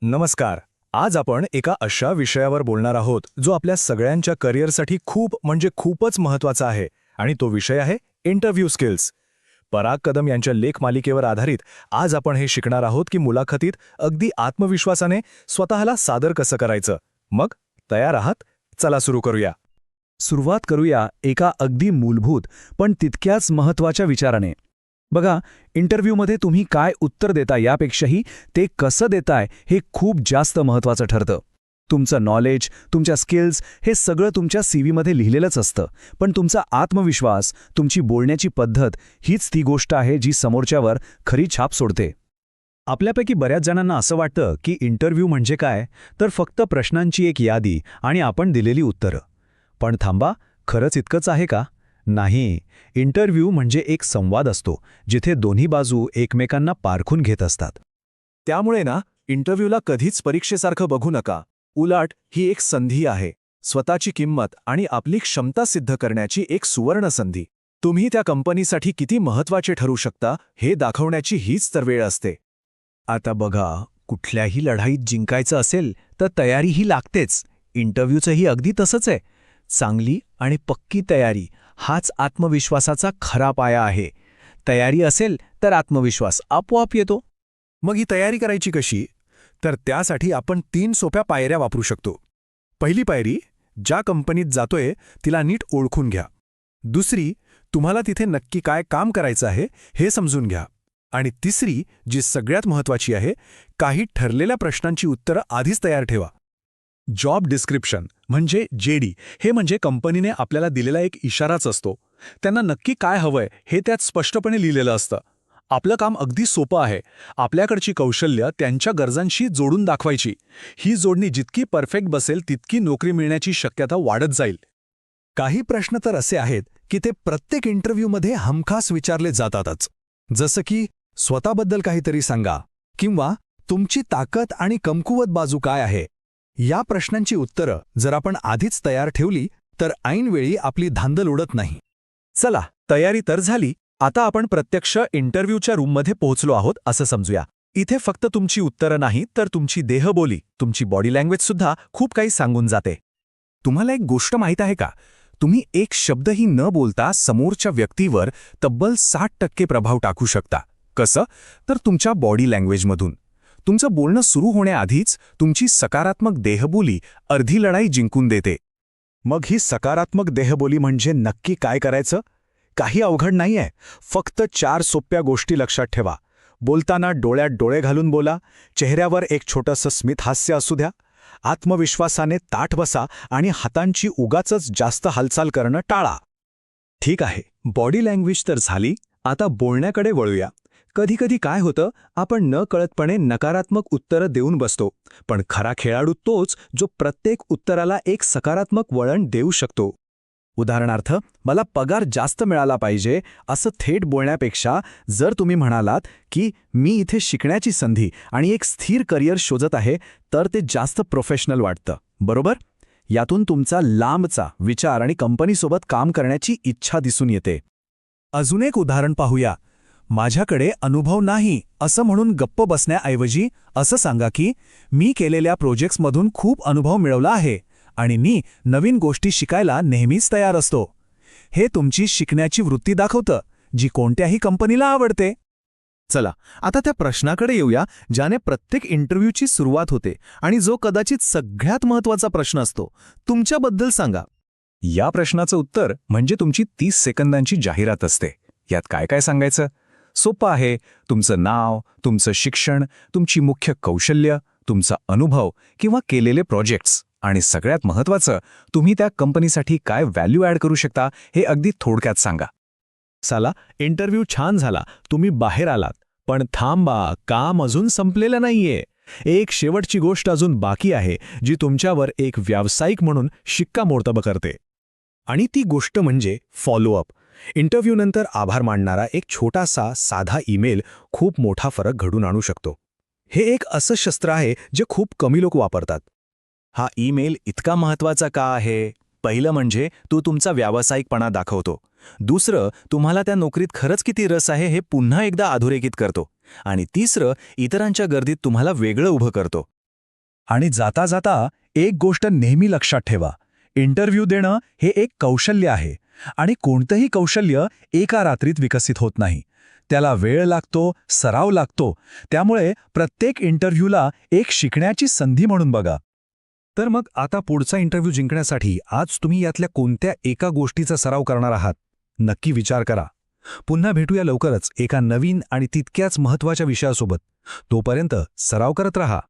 नमस्कार. आज आपण एका अशा विषयावर बोलणार आहोत जो आपल्या सगळ्यांच्या करिअरसाठी खूप म्हणजे खूपच महत्त्वाचा आहे आणि तो विषय आहे इंटरव्ह्यू स्किल्स. पराग कदम यांच्या लेख मालिकेवर आधारित आज आपण हे शिकणार आहोत की मुलाखतीत अगदी आत्मविश्वासाने स्वतःला सादर कसं करायचं. मग तयार आहात? चला सुरू करूया. सुरुवात करूया एका अगदी मूलभूत पण तितक्याच महत्त्वाच्या विचाराने. बघा, इंटरव्ह्यूमध्ये तुम्ही काय उत्तर देता यापेक्षाही ते कसं देताय हे खूप जास्त महत्त्वाचं ठरतं. तुमचं नॉलेज, तुमच्या स्किल्स हे सगळं तुमच्या सीव्हीमध्ये लिहिलेलंच असतं, पण तुमचा आत्मविश्वास, तुमची बोलण्याची पद्धत हीच ती गोष्ट आहे जी समोरच्यावर खरी छाप सोडते. आपल्यापैकी बऱ्याच जणांना असं वाटतं की इंटरव्ह्यू म्हणजे काय, तर फक्त प्रश्नांची एक यादी आणि आपण दिलेली उत्तरं. पण थांबा, खरंच इतकंच आहे का? नाही. इंटरव्ह्यू म्हणजे एक संवाद असतो जिथे दोन्ही बाजू एकमेकांना पारखून घेत असतात. त्यामुळे ना, इंटरव्ह्यूला कधीच परीक्षेसारखं बघू नका. उलट ही एक संधी आहे, स्वतःची किंमत आणि आपली क्षमता सिद्ध करण्याची एक सुवर्ण संधी. तुम्ही त्या कंपनीसाठी किती महत्त्वाचे ठरू शकता हे दाखवण्याची हीच तर वेळ असते. आता बघा, कुठल्याही लढाईत जिंकायचं असेल तर तयारीही लागतेच. इंटरव्ह्यूचंही अगदी तसंच आहे. चांगली आणि पक्की तयारी हाच आत्मविश्वासाचा खरा पाया आहे. तयारी असेल तर आत्मविश्वास आपोआप येतो. मग ही तयारी करायची कशी? तर त्यासाठी आपण 3 सोप्या पायऱ्या वापरू शकतो. पहिली पायरी, ज्या कंपनीत जातोय तिला नीट ओळखून घ्या. दुसरी, तुम्हाला तिथे नक्की काय काम करायचं आहे हे समजून घ्या. आणि तिसरी, जी सगळ्यात महत्त्वाची आहे, काही ठरलेल्या प्रश्नांची उत्तरं आधीच तयार ठेवा. जॉब डिस्क्रिप्शन म्हणजे जेडी हे म्हणजे कंपनीने आपल्याला दिलेला एक इशाराच असतो. त्यांना नक्की काय हवंय हे त्यात स्पष्टपणे लिहिलेलं असतं. आपलं काम अगदी सोपं आहे. आपल्याकडची कौशल्य त्यांच्या गरजांशी जोडून दाखवायची. ही जोडणी जितकी परफेक्ट बसेल तितकी नोकरी मिळण्याची शक्यता वाढत जाईल. काही प्रश्न तर असे आहेत की ते प्रत्येक इंटरव्ह्यूमध्ये हमखास विचारले जातातच. जसं की स्वतःबद्दल काहीतरी सांगा किंवा तुमची ताकद आणि कमकुवत बाजू काय आहे. या प्रश्नांची उत्तरं जर आपण आधीच तयार ठेवली तर ऐनवेळी आपली धांदल उडत नाही. चला, तयारी तर झाली. आता आपण प्रत्यक्ष इंटरव्ह्यूच्या रूममध्ये पोहोचलो आहोत असं समजूया. इथे फक्त तुमची उत्तरं नाही तर तुमची देहबोली, तुमची बॉडी लँग्वेजसुद्धा खूप काही सांगून जाते. तुम्हाला एक गोष्ट माहीत आहे का? तुम्ही एक शब्दही न बोलता समोरच्या व्यक्तीवर तब्बल 60% प्रभाव टाकू शकता. कसं? तर तुमच्या बॉडी लँग्वेजमधून. तुमचं बोलणं सुरू होण्याआधीच तुमची सकारात्मक देहबोली अर्धी लढाई जिंकून देते. मग ही सकारात्मक देहबोली म्हणजे नक्की काय करायचं? काही अवघड नाहीये. फक्त 4 सोप्या गोष्टी लक्षात ठेवा. बोलताना डोळ्यात डोळे घालून बोला. चेहऱ्यावर एक छोटंसं स्मित हास्य असू द्या. आत्मविश्वासाने ताठ बसा आणि हातांची उगाचच जास्त हालचाल करणं टाळा. ठीक आहे, बॉडी लँग्वेज तर झाली. आता बोलण्याकडे वळूया. कधीकधी काय होतं, आपण नकळतपणे नकारात्मक उत्तरं देऊन बसतो. पण खरा खेळाडू तोच जो प्रत्येक उत्तराला एक सकारात्मक वळण देऊ शकतो. उदाहरणार्थ, मला पगार जास्त मिळाला पाहिजे असं थेट बोलण्यापेक्षा जर तुम्ही म्हणालात की मी इथे शिकण्याची संधी आणि एक स्थिर करिअर शोधत आहे, तर ते जास्त प्रोफेशनल वाटतं. बरोबर? यातून तुमचा लांबचा विचार आणि कंपनीसोबत काम करण्याची इच्छा दिसून येते. अजून एक उदाहरण पाहूया. माझ्याकडे अनुभव नाही असं म्हणून गप्प बसण्याऐवजी असं सांगा की मी केलेल्या प्रोजेक्ट्समधून खूप अनुभव मिळवला आहे आणि मी नवीन गोष्टी शिकायला नेहमीच तयार असतो. हे तुमची शिकण्याची वृत्ती दाखवतं, जी कोणत्याही कंपनीला आवडते. चला, आता त्या प्रश्नाकडे येऊया ज्याने प्रत्येक इंटरव्ह्यूची सुरुवात होते आणि जो कदाचित सगळ्यात महत्त्वाचा प्रश्न असतो. तुमच्याबद्दल सांगा. या प्रश्नाचं उत्तर म्हणजे तुमची 30 सेकंदांची जाहिरात असते. यात काय काय सांगायचं? सोपं आहे. तुमचं नाव, तुमचं शिक्षण, तुमची मुख्य कौशल्य, तुमचा अनुभव किंवा केलेले प्रोजेक्ट्स आणि सगळ्यात महत्त्वाचं, तुम्ही त्या कंपनीसाठी काय व्हॅल्यू ॲड करू शकता हे अगदी थोडक्यात सांगा. साला, इंटरव्ह्यू छान झाला, तुम्ही बाहेर आलात. पण थांबा, काम अजून संपलेलं नाहीये. एक शेवटची गोष्ट अजून बाकी आहे जी तुमच्यावर एक व्यावसायिक म्हणून शिक्कामोर्तब करते. आणि ती गोष्ट म्हणजे फॉलोअप. इंटरव्ह्यूनंतर आभार मानणारा एक छोटासा साधा ईमेल खूप मोठा फरक घडून आणू शकतो. हे एक असं शस्त्र आहे जे खूप कमी लोक वापरतात. हा ईमेल इतका महत्त्वाचा का आहे? पहिलं म्हणजे तो तुमचा व्यावसायिकपणा दाखवतो. दुसरं, तुम्हाला त्या नोकरीत खरंच किती रस आहे हे पुन्हा एकदा अधोरेखित करतो. आणि तिसरं, इतरांच्या गर्दीत तुम्हाला वेगळं उभं करतो. आणि जाता जाता एक गोष्ट नेहमी लक्षात ठेवा. इंटरव्ह्यू देणं हे एक कौशल्य आहे आणि कोणतंही कौशल्य एका रात्रीत विकसित होत नाही. त्याला वेळ लागतो, सराव लागतो. त्यामुळे प्रत्येक इंटरव्ह्यूला एक शिकण्याची संधी म्हणून बघा. तर मग आता पुढचा इंटरव्ह्यू जिंकण्यासाठी आज तुम्ही यातल्या कोणत्या एका गोष्टीचा सराव करणार आहात? नक्की विचार करा. पुन्हा भेटूया लवकरच एका नवीन आणि तितक्याच महत्त्वाच्या विषयासोबत. तोपर्यंत सराव करत रहा.